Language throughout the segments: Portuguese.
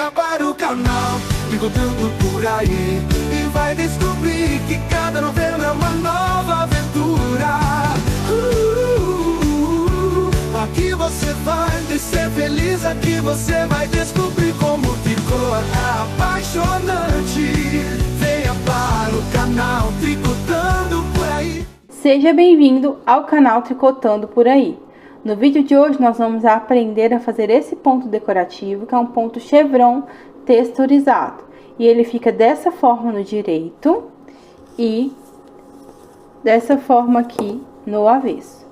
venha para o canal Tricotando por aí e vai descobrir que cada novembro é uma nova aventura. Aqui você vai ser feliz, aqui você vai descobrir como tricô é apaixonante. Venha para o canal Tricotando por aí. Seja bem-vindo ao canal Tricotando por aí. No vídeo de hoje nós vamos aprender a fazer esse ponto decorativo, que é um ponto chevron texturizado. E ele fica dessa forma no direito e dessa forma aqui no avesso.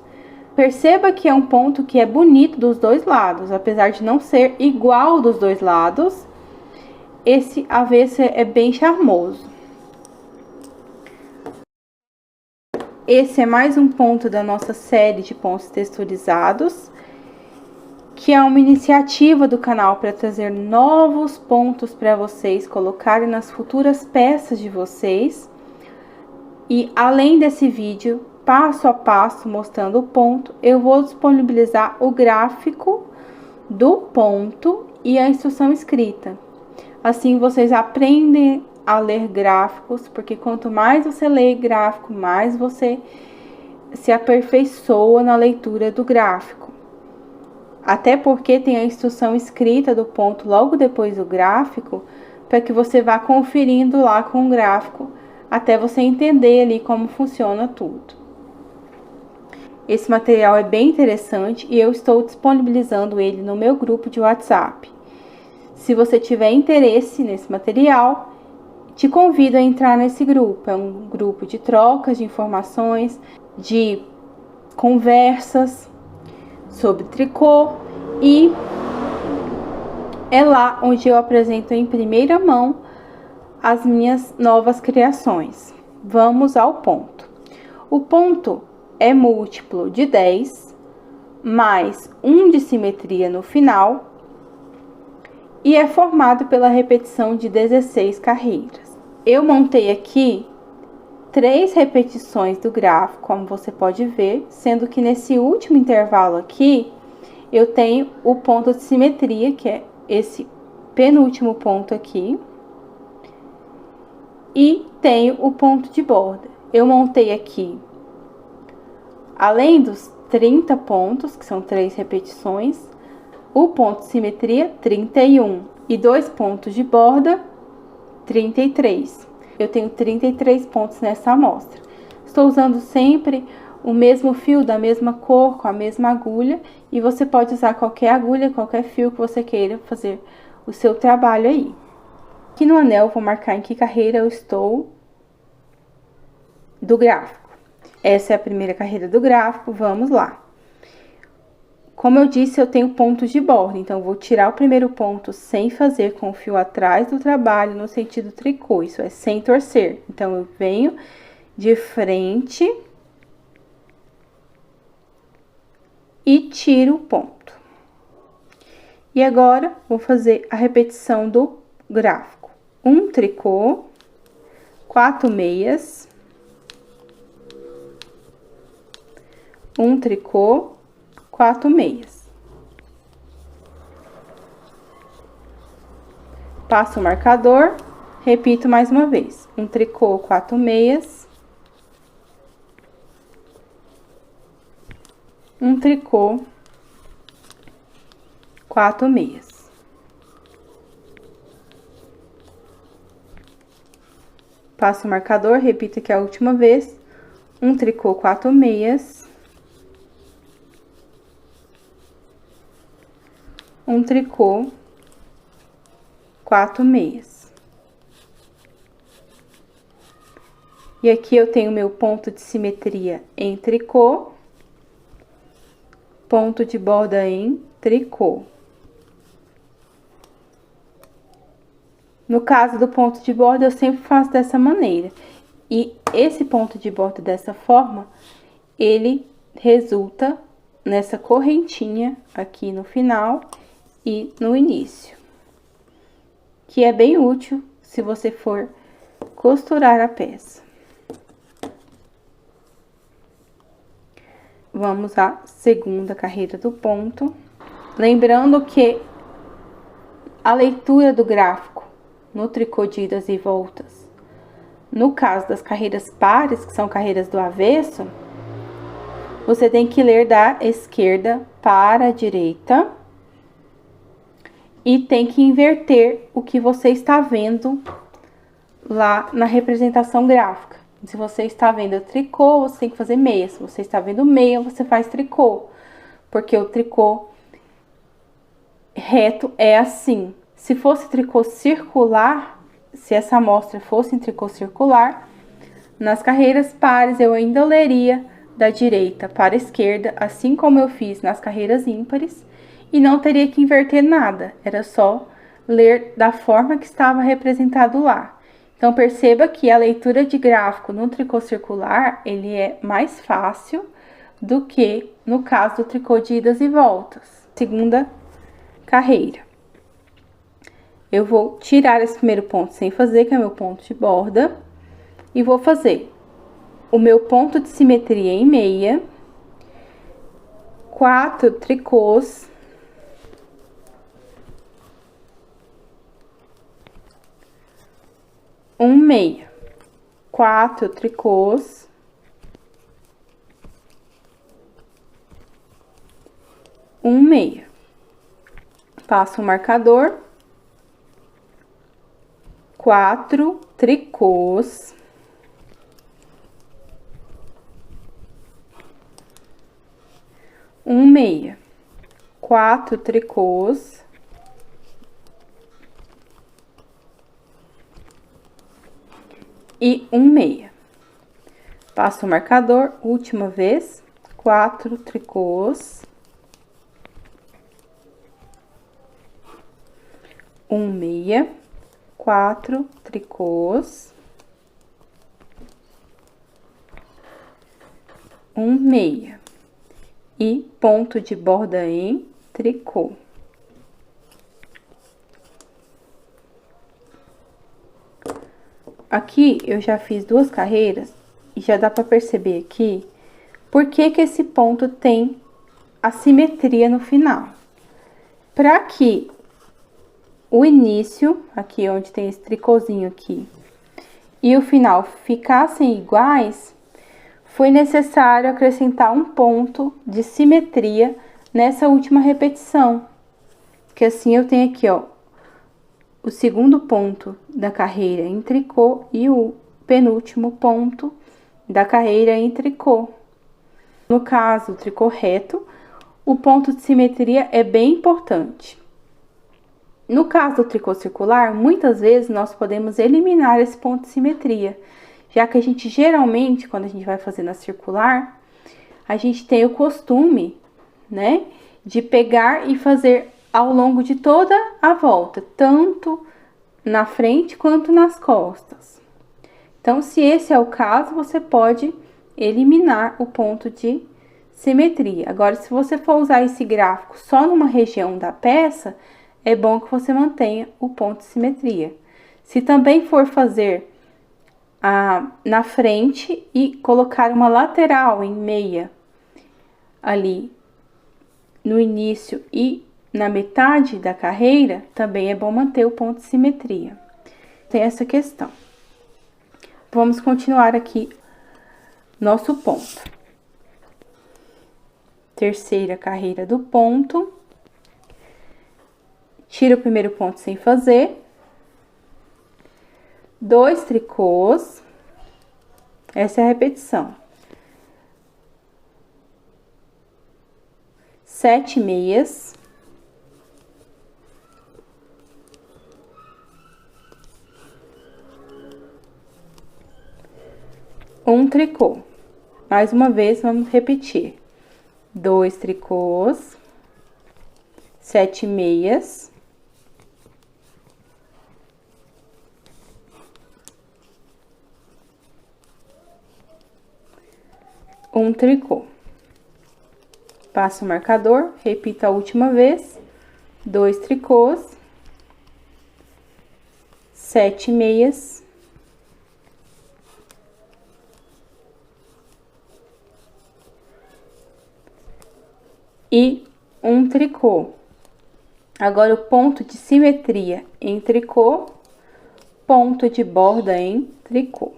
Perceba que é um ponto que é bonito dos dois lados, apesar de não ser igual dos dois lados. Esse avesso é bem charmoso. Esse é mais um ponto da nossa série de pontos texturizados, que é uma iniciativa do canal para trazer novos pontos para vocês colocarem nas futuras peças de vocês. E além desse vídeo, passo a passo mostrando o ponto, eu vou disponibilizar o gráfico do ponto e a instrução escrita. Assim vocês aprendem a ler gráficos, porque quanto mais você lê gráfico, mais você se aperfeiçoa na leitura do gráfico. Até porque tem a instrução escrita do ponto logo depois do gráfico, para que você vá conferindo lá com o gráfico, até você entender ali como funciona tudo. Esse material é bem interessante e eu estou disponibilizando ele no meu grupo de WhatsApp. Se você tiver interesse nesse material, te convido a entrar nesse grupo. É um grupo de trocas de informações, de conversas sobre tricô, e é lá onde eu apresento em primeira mão as minhas novas criações. Vamos ao ponto. O ponto é múltiplo de 10, mais 1 de simetria no final, e é formado pela repetição de 16 carreiras. Eu montei aqui 3 repetições do gráfico, como você pode ver, sendo que nesse último intervalo aqui, eu tenho o ponto de simetria, que é esse penúltimo ponto aqui, e tenho o ponto de borda. Eu montei aqui, além dos 30 pontos, que são 3 repetições, o ponto de simetria 31 e 2 pontos de borda 33. Eu tenho 33 pontos nessa amostra. Estou usando sempre o mesmo fio da mesma cor, com a mesma agulha, e você pode usar qualquer agulha, qualquer fio que você queira fazer o seu trabalho aí. Aqui no anel, vou marcar em que carreira eu estou do gráfico. Essa é a primeira carreira do gráfico, vamos lá. Como eu disse, eu tenho pontos de borda, então, vou tirar o primeiro ponto sem fazer com o fio atrás do trabalho, no sentido tricô, isso é sem torcer. Então, eu venho de frente e tiro o ponto. E agora, vou fazer a repetição do gráfico. Um tricô, 4 meias, um tricô, 4 meias. Passo o marcador, repito mais uma vez. Um tricô, 4 meias. Um tricô, 4 meias. Passo o marcador, repito aqui a última vez. Um tricô, 4 meias. Um tricô, 4 meias. E aqui eu tenho meu ponto de simetria em tricô, ponto de borda em tricô. No caso do ponto de borda, eu sempre faço dessa maneira. E esse ponto de borda dessa forma, ele resulta nessa correntinha aqui no final e no início, que é bem útil se você for costurar a peça. Vamos à segunda carreira do ponto. Lembrando que a leitura do gráfico no tricô de idas e voltas, no caso das carreiras pares, que são carreiras do avesso, você tem que ler da esquerda para a direita e tem que inverter o que você está vendo lá na representação gráfica. Se você está vendo tricô, você tem que fazer meia. Se você está vendo meia, você faz tricô, porque o tricô reto é assim. Se fosse tricô circular, se essa amostra fosse em tricô circular, nas carreiras pares eu ainda leria da direita para a esquerda, assim como eu fiz nas carreiras ímpares, e não teria que inverter nada, era só ler da forma que estava representado lá. Então, perceba que a leitura de gráfico no tricô circular, ele é mais fácil do que no caso do tricô de idas e voltas. Segunda carreira. Eu vou tirar esse primeiro ponto sem fazer, que é meu ponto de borda, e vou fazer o meu ponto de simetria em meia, 4 tricôs, um meia, 4 tricôs, um meia. Passo o marcador, 4 tricôs, um meia, 4 tricôs, e um meia. Passo o marcador, última vez, 4 tricôs, um meia, 4 tricôs, um meia e ponto de borda em tricô. Aqui eu já fiz 2 carreiras e já dá para perceber aqui por que que esse ponto tem assimetria no final. Para que o início, aqui onde tem esse tricôzinho aqui, e o final ficassem iguais, foi necessário acrescentar um ponto de simetria nessa última repetição. Que assim eu tenho aqui, ó, o segundo ponto da carreira em tricô e o penúltimo ponto da carreira em tricô. No caso, o tricô reto, o ponto de simetria é bem importante. No caso do tricô circular, muitas vezes nós podemos eliminar esse ponto de simetria, já que a gente geralmente, quando a gente vai fazer na circular, a gente tem o costume, né, de pegar e fazer ao longo de toda a volta, tanto na frente quanto nas costas. Então, se esse é o caso, você pode eliminar o ponto de simetria. Agora, se você for usar esse gráfico só numa região da peça, é bom que você mantenha o ponto de simetria. Se também for fazer na frente e colocar uma lateral em meia ali no início e na metade da carreira, também é bom manter o ponto de simetria. Tem essa questão. Vamos continuar aqui nosso ponto. Terceira carreira do ponto. Tira o primeiro ponto sem fazer. 2 tricôs. Essa é a repetição. 7 meias. Um tricô. Mais uma vez, vamos repetir. 2 tricôs. 7 meias. Um tricô. Passo o marcador, repito a última vez, 2 tricôs, 7 meias, e um tricô. Agora, o ponto de simetria em tricô, ponto de borda em tricô.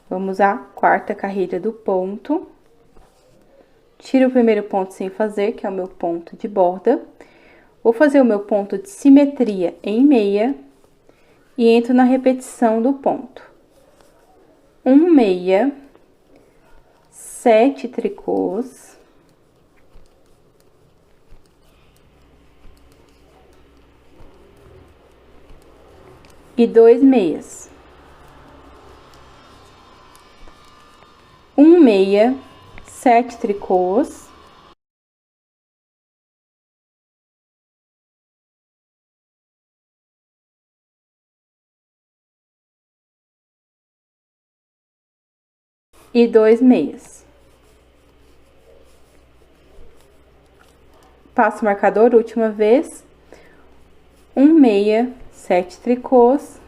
Vamos à quarta carreira do ponto. Tiro o primeiro ponto sem fazer, que é o meu ponto de borda. Vou fazer o meu ponto de simetria em meia e entro na repetição do ponto. 1 meia, 7 tricôs. E 2 meias. 1 meia, 7 tricôs. E 2 meias. Passo o marcador, última vez. 1 meia, 7 tricôs.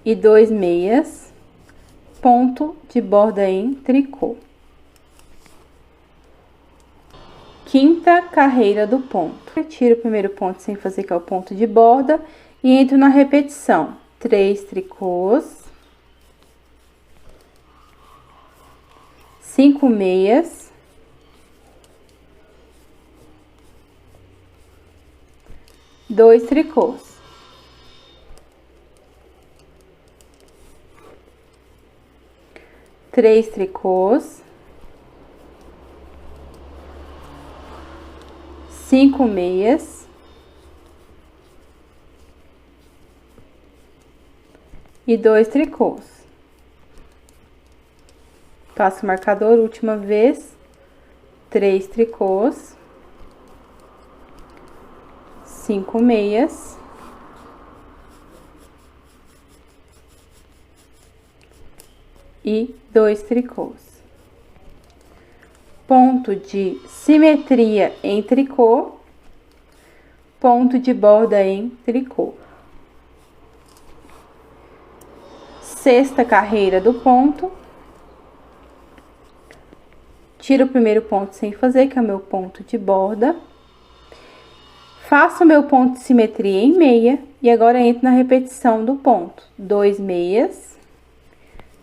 E 2 meias, ponto de borda em tricô. Quinta carreira do ponto. Retiro o primeiro ponto sem fazer, que é o ponto de borda, e entro na repetição. 3 tricôs. 5 meias. Dois tricôs. Três tricôs. 5 meias. E 2 tricôs. Passo o marcador, última vez. 3 tricôs. 5 meias. E 2 tricôs. Ponto de simetria em tricô, ponto de borda em tricô. Sexta carreira do ponto. Tiro o primeiro ponto sem fazer, que é o meu ponto de borda. Faço o meu ponto de simetria em meia e agora entro na repetição do ponto. 2 meias,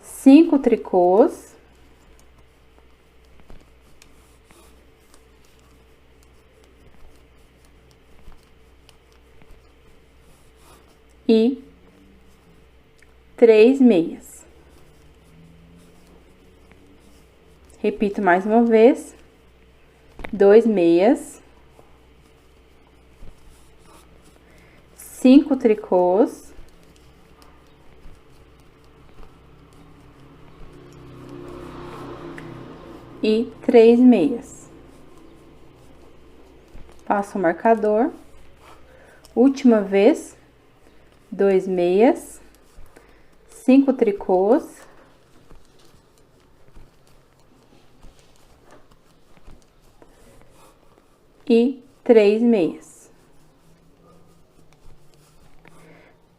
5 tricôs. E 3 meias. Repito mais uma vez. 2 meias. 5 tricôs. E 3 meias. Passo o marcador. Última vez. 2 meias, 5 tricôs, e 3 meias.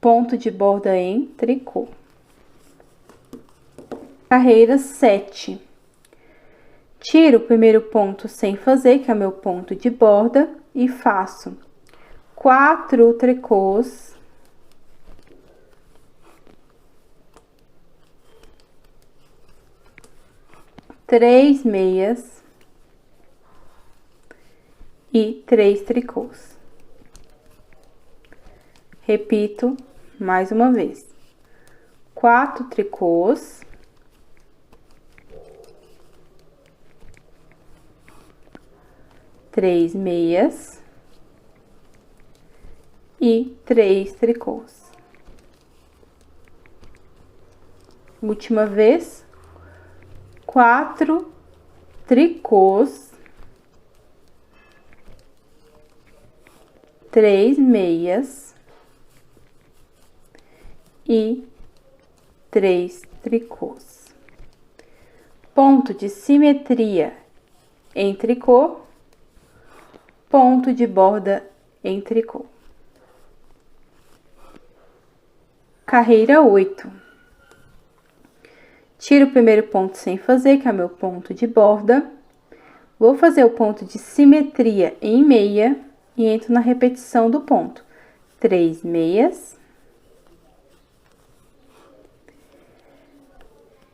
Ponto de borda em tricô. Carreira 7. Tiro o primeiro ponto sem fazer, que é o meu ponto de borda, e faço 4 tricôs. 3 meias e 3 tricôs. Repito mais uma vez. 4 tricôs. 3 meias e 3 tricôs. Última vez. 4 tricôs, 3 meias e 3 tricôs. Ponto de simetria em tricô, ponto de borda em tricô. Carreira 8. Tiro o primeiro ponto sem fazer, que é o meu ponto de borda. Vou fazer o ponto de simetria em meia e entro na repetição do ponto. 3 meias.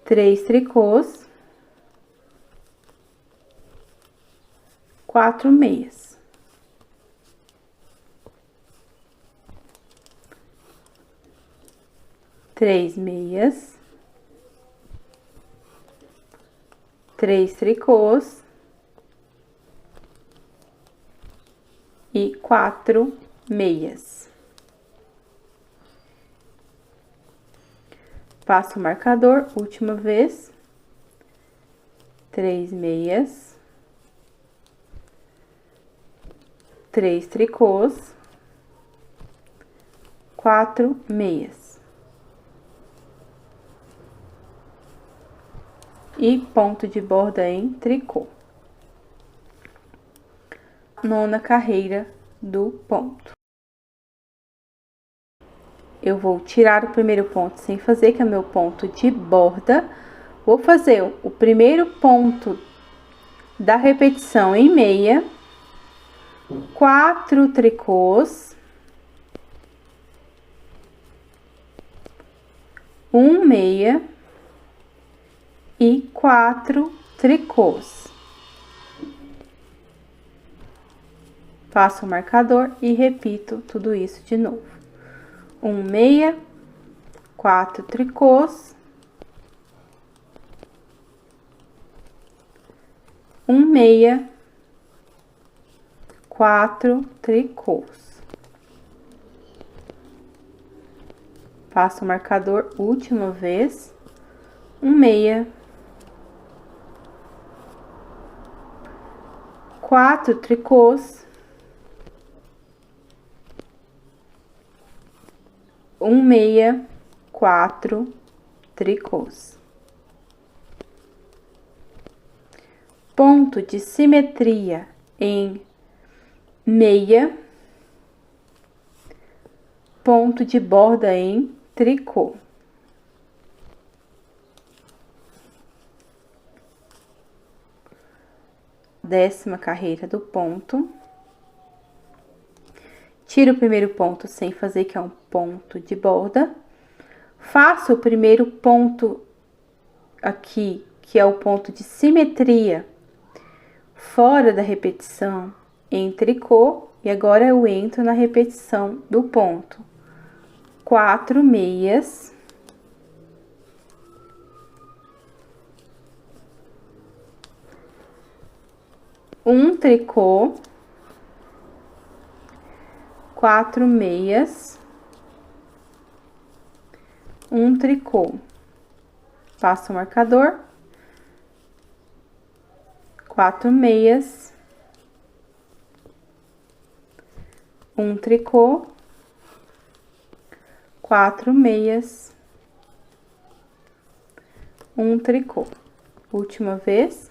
3 tricôs. 4 meias. Três meias. 3 tricôs. E 4 meias. Passo o marcador, última vez. 3 meias. 3 tricôs. 4 meias. E ponto de borda em tricô. Nona carreira do ponto. Eu vou tirar o primeiro ponto sem fazer, que é meu ponto de borda. Vou fazer o primeiro ponto da repetição em meia, 4 tricôs, 1 meia e 4 tricôs. Passo o marcador e repito tudo isso de novo. 1 meia, 4 tricôs, 1 meia, 4 tricôs. Passo o marcador última vez. 1 meia, 4 tricôs, 1 meia, 4 tricôs. Ponto de simetria em meia, ponto de borda em tricô. Décima carreira do ponto. Tiro o primeiro ponto sem fazer, que é um ponto de borda. Faço o primeiro ponto aqui, que é o ponto de simetria, fora da repetição em tricô. E agora eu entro na repetição do ponto. 4 meias. 1 tricô, 4 meias, 1 tricô. Passo o marcador, 4 meias, 1 tricô, 4 meias, 1 tricô. Última vez.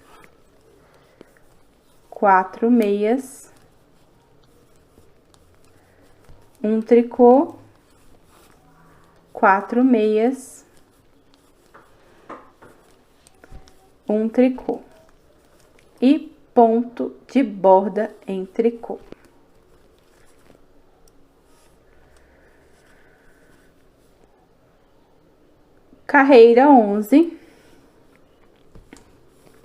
4 meias, 1 tricô, 4 meias, 1 tricô e ponto de borda em tricô. Carreira 11.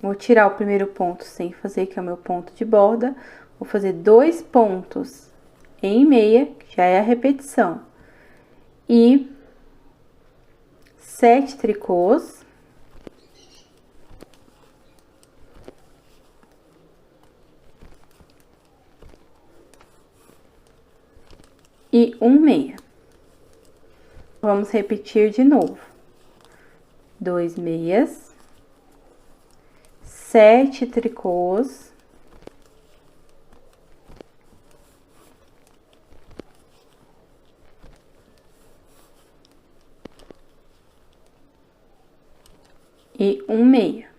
Vou tirar o primeiro ponto sem fazer, que é o meu ponto de borda. Vou fazer 2 pontos em meia, que já é a repetição. E 7 tricôs. E 1 meia. Vamos repetir de novo. 2 meias. 7 tricôs, e 1 meia.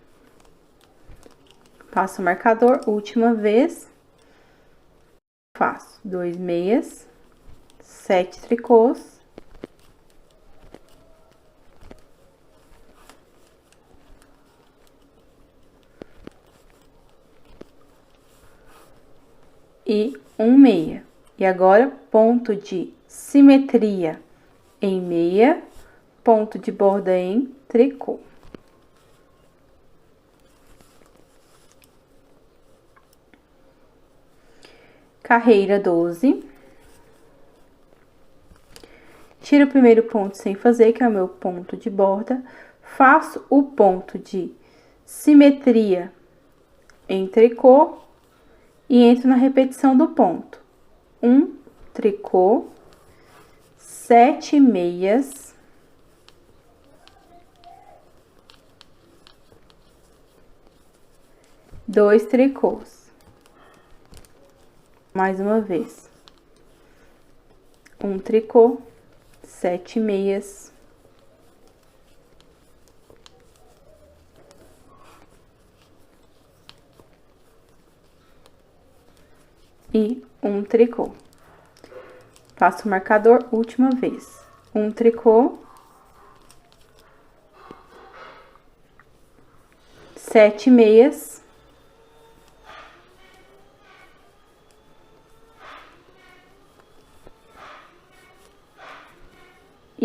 Passo o marcador, última vez. faço 2 meias, 7 tricôs, e um meia. E agora, ponto de simetria em meia, ponto de borda em tricô. Carreira 12. Tiro o primeiro ponto sem fazer, que é o meu ponto de borda. Faço o ponto de simetria em tricô e entro na repetição do ponto. 1 tricô, 7 meias, dois tricôs. Mais uma vez. 1 tricô, 7 meias, e 1 tricô. Faço o marcador última vez. 1 tricô, 7 meias,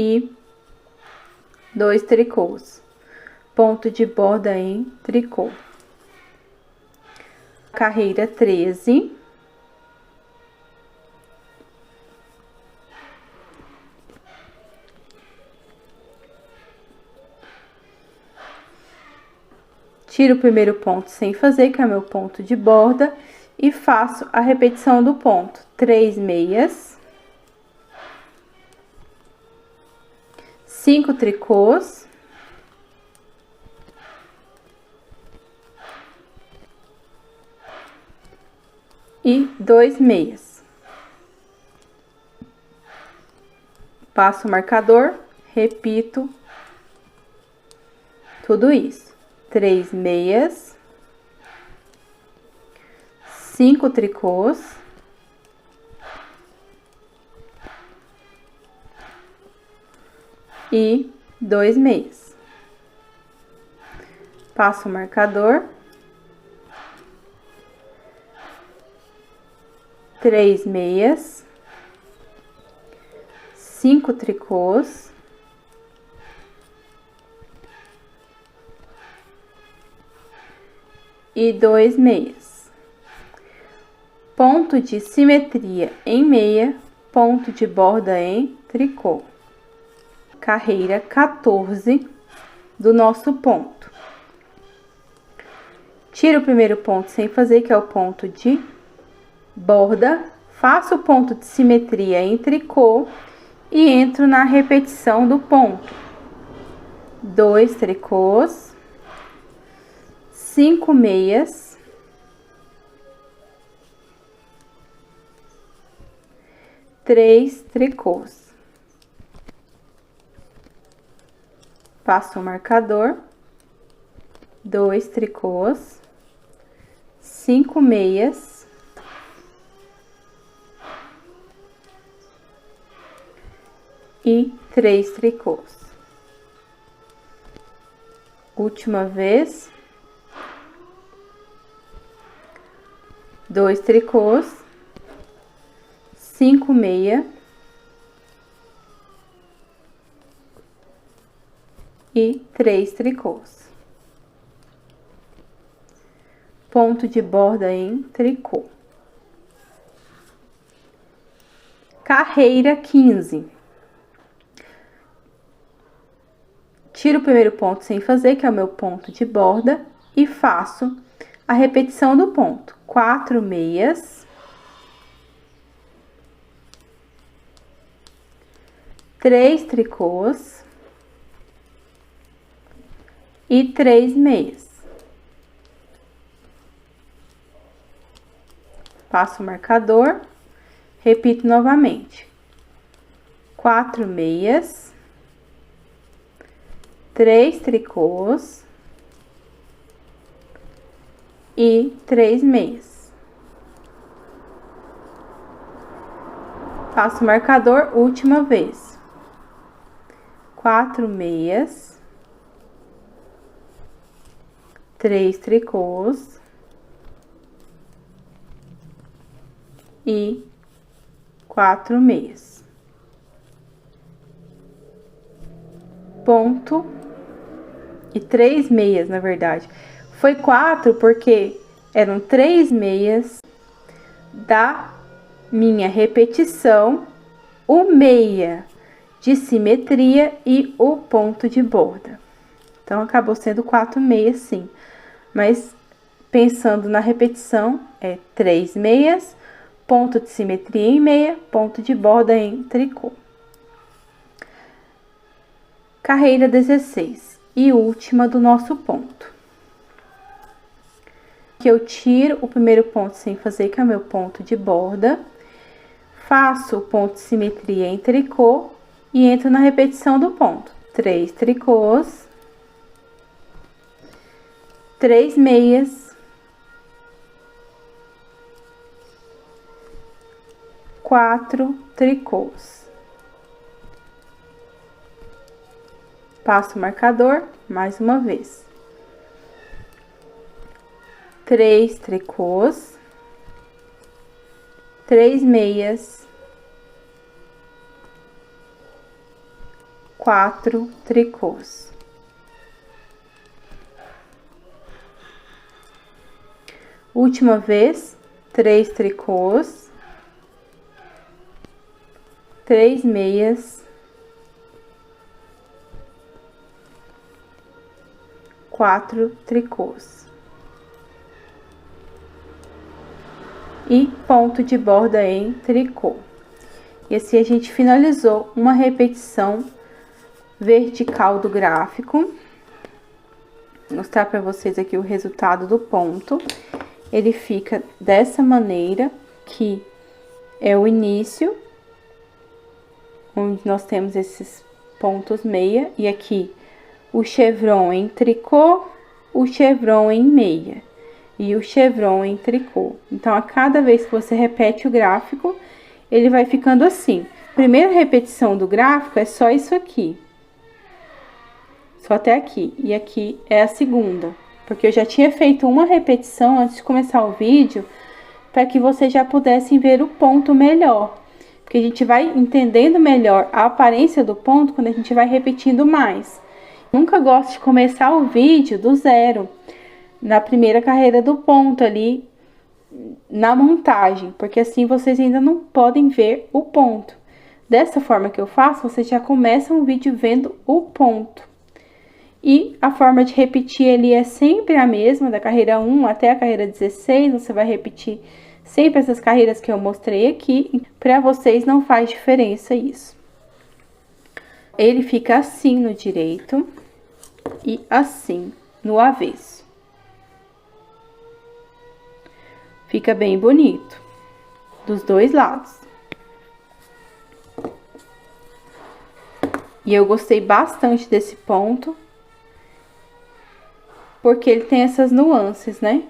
e 2 tricôs. Ponto de borda em tricô. Carreira 13. Tiro o primeiro ponto sem fazer, que é meu ponto de borda, e faço a repetição do ponto. 3 meias, 5 tricôs, e 2 meias. Passo o marcador, repito tudo isso. 3 meias, 5 tricôs, e 2 meias. Passo o marcador, 3 meias, 5 tricôs, e 2 meias. Ponto de simetria em meia, ponto de borda em tricô. Carreira 14 do nosso ponto. Tiro o primeiro ponto sem fazer, que é o ponto de borda, faço o ponto de simetria em tricô e entro na repetição do ponto. 2 tricôs, 5 meias, 3 tricôs. Passo o marcador, 2 tricôs, 5 meias, e 3 tricôs. Última vez. 2 tricôs, 5 meia e 3 tricôs. Ponto de borda em tricô. Carreira 15. Tiro o primeiro ponto sem fazer, que é o meu ponto de borda, e faço a repetição do ponto. 4 meias, 3 tricôs e 3 meias. Passo o marcador, repito novamente. 4 meias, 3 tricôs e 3 meias. Passo o marcador, última vez. 4 meias. 3 tricôs. E 4 meias. Ponto. E 3 meias, na verdade. Foi 4 porque eram 3 meias da minha repetição, o meia de simetria e o ponto de borda. Então, acabou sendo 4 meias, sim. Mas, pensando na repetição, é 3 meias, ponto de simetria em meia, ponto de borda em tricô. Carreira 16 e última do nosso ponto. Que eu tiro o primeiro ponto sem fazer, que é o meu ponto de borda. Faço o ponto de simetria em tricô e entro na repetição do ponto. 3 tricôs. 3 meias. 4 tricôs. Passo o marcador mais uma vez. 3 tricôs. 3 meias. 4 tricôs. Última vez, 3 tricôs. 3 meias. 4 tricôs. E ponto de borda em tricô. E assim a gente finalizou uma repetição vertical do gráfico. Vou mostrar para vocês aqui o resultado do ponto. Ele fica dessa maneira, que é o início, onde nós temos esses pontos meia, e aqui o chevron em tricô, o chevron em meia e o chevron em tricô. Então, a cada vez que você repete o gráfico, ele vai ficando assim. Primeira repetição do gráfico é só isso aqui. Só até aqui. E aqui é a segunda. Porque eu já tinha feito uma repetição antes de começar o vídeo, para que vocês já pudessem ver o ponto melhor. Porque a gente vai entendendo melhor a aparência do ponto quando a gente vai repetindo mais. Nunca gosto de começar o vídeo do zero, na primeira carreira do ponto ali, na montagem, porque assim vocês ainda não podem ver o ponto. Dessa forma que eu faço, vocês já começam o vídeo vendo o ponto. E a forma de repetir ali é sempre a mesma, da carreira 1 até a carreira 16, você vai repetir sempre essas carreiras que eu mostrei aqui, para vocês não faz diferença isso. Ele fica assim no direito e assim no avesso. Fica bem bonito, dos dois lados. E eu gostei bastante desse ponto, porque ele tem essas nuances, né?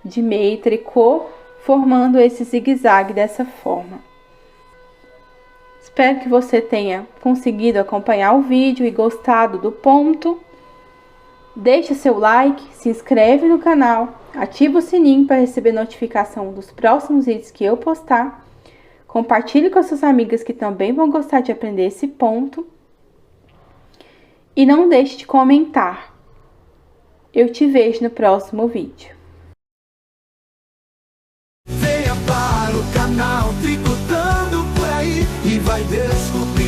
De meia e tricô, formando esse zigue-zague dessa forma. Espero que você tenha conseguido acompanhar o vídeo e gostado do ponto. Deixe seu like, se inscreve no canal, ativa o sininho para receber notificação dos próximos vídeos que eu postar. Compartilhe com as suas amigas que também vão gostar de aprender esse ponto. E não deixe de comentar. Eu te vejo no próximo vídeo. Venha para o canal Tricotando por aí e vai descobrir